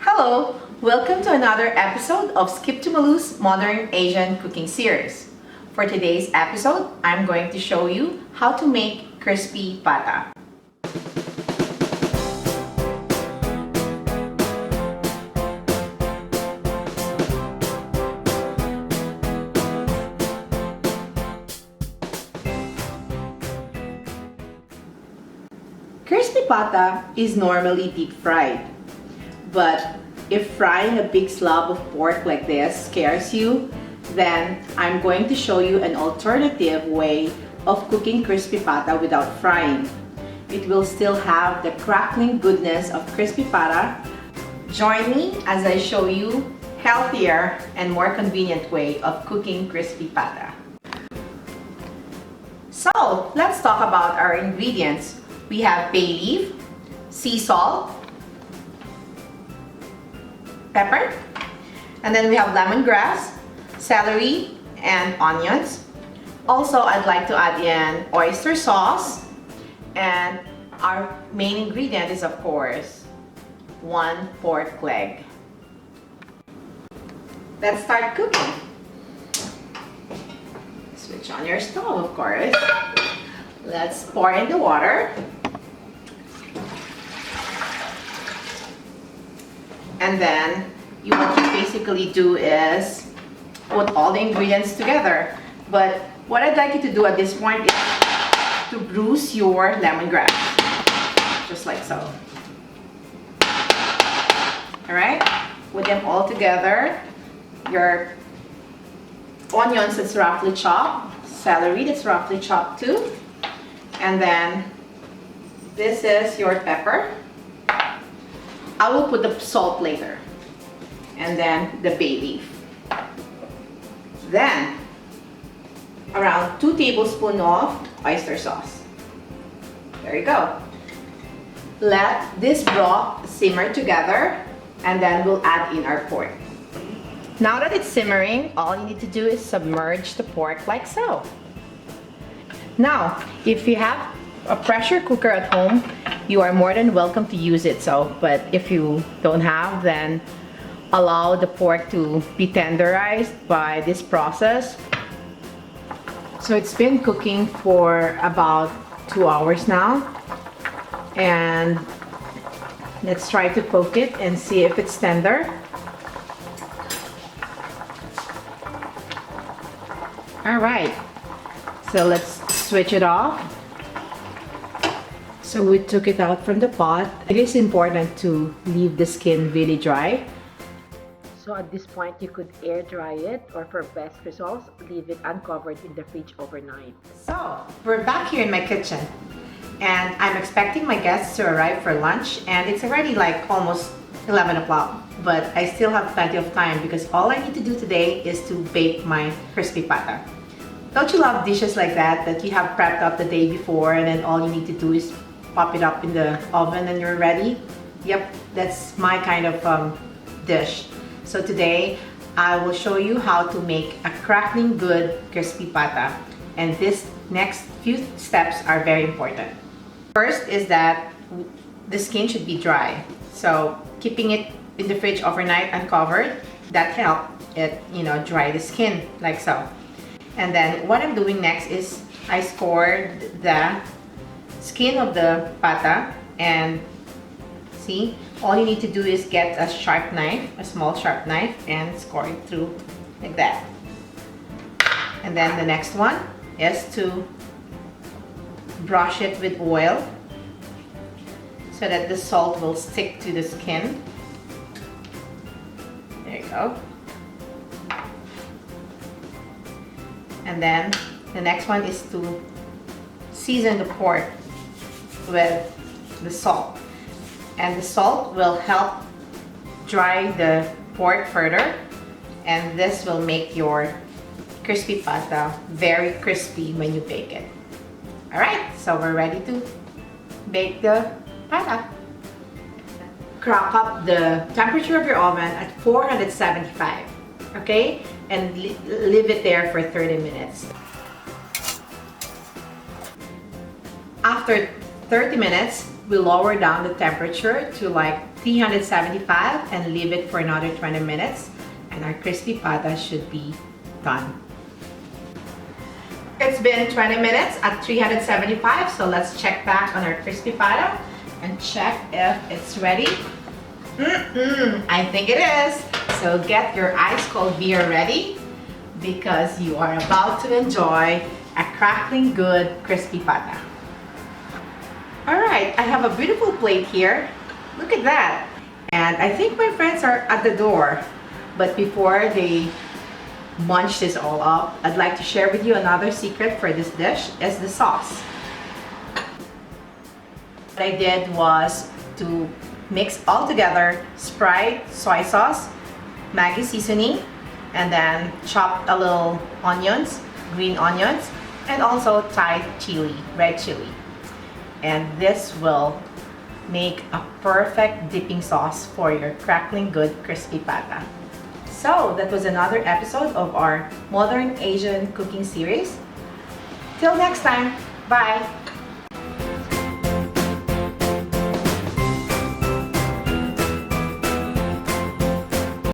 Hello! Welcome to another episode of Skip to Malou's Modern Asian Cooking Series. For today's episode, I'm going to show you how to make crispy pata. Crispy pata is normally deep fried, but if frying a big slab of pork like this scares you, then I'm going to show you an alternative way of cooking crispy pata without frying. It will still have the crackling goodness of crispy pata. Join me as I show you healthier and more convenient way of cooking crispy pata. So let's talk about our ingredients. We have bay leaf, sea salt, pepper, and then we have lemongrass, celery, and onions. Also, I'd like to add in oyster sauce, and our main ingredient is, of course, 1 pork leg. Let's start cooking. Switch on your stove, of course. Let's pour in the water. And then what you basically do is put all the ingredients together. But what I'd like you to do at this point is to bruise your lemongrass, just like so. All right, put them all together. Your onions that's roughly chopped, celery that's roughly chopped too, and then this is your pepper. I will put the salt later, and then the bay leaf. Then around 2 tablespoons of oyster sauce. There you go. Let this broth simmer together, and then we'll add in our pork. Now that it's simmering, all you need to do is submerge the pork like so. Now, if you have a pressure cooker at home, you are more than welcome to use it. But if you don't have, then allow the pork to be tenderized by this process. So it's been cooking for about 2 hours now, and let's try to poke it and see if it's tender. All right, so let's switch it off. So we took it out from the pot. It is important to leave the skin really dry. So at this point, you could air dry it, or for best results, leave it uncovered in the fridge overnight. So we're back here in my kitchen, and I'm expecting my guests to arrive for lunch, and it's already like almost 11 o'clock, but I still have plenty of time because all I need to do today is to bake my crispy pata. Don't you love dishes like that you have prepped up the day before, and then all you need to do is pop it up in the oven and you're ready? Yep, that's my kind of dish. So today I will show you how to make a crackling good crispy pata, and this next few steps are very important. First is that the skin should be dry, so keeping it in the fridge overnight uncovered, that helps it dry the skin like so. And then what I'm doing next is I scored the skin of the pata, and see, all you need to do is get a sharp knife, a small sharp knife, and score it through like that. And then the next one is to brush it with oil so that the salt will stick to the skin. There you go. And then the next one is to season the pork with the salt, and the salt will help dry the pork further, and this will make your crispy pata very crispy when you bake it. All right, so we're ready to bake the pata. Crack up the temperature of your oven at 475, okay, and leave it there for 30 minutes. After 30 minutes, we lower down the temperature to like 375 and leave it for another 20 minutes and our crispy pata should be done. It's been 20 minutes at 375, so let's check back on our crispy pata and check if it's ready. I think it is. So get your ice cold beer ready because you are about to enjoy a crackling good crispy pata. Alright, I have a beautiful plate here. Look at that. And I think my friends are at the door. But before they munch this all up, I'd like to share with you another secret for this dish is the sauce. What I did was to mix all together Sprite soy sauce, Maggi seasoning, and then chopped a little onions, green onions, and also Thai chili, red chili. And this will make a perfect dipping sauce for your crackling good crispy pata. So that was another episode of our Modern Asian Cooking Series. Till next time, bye!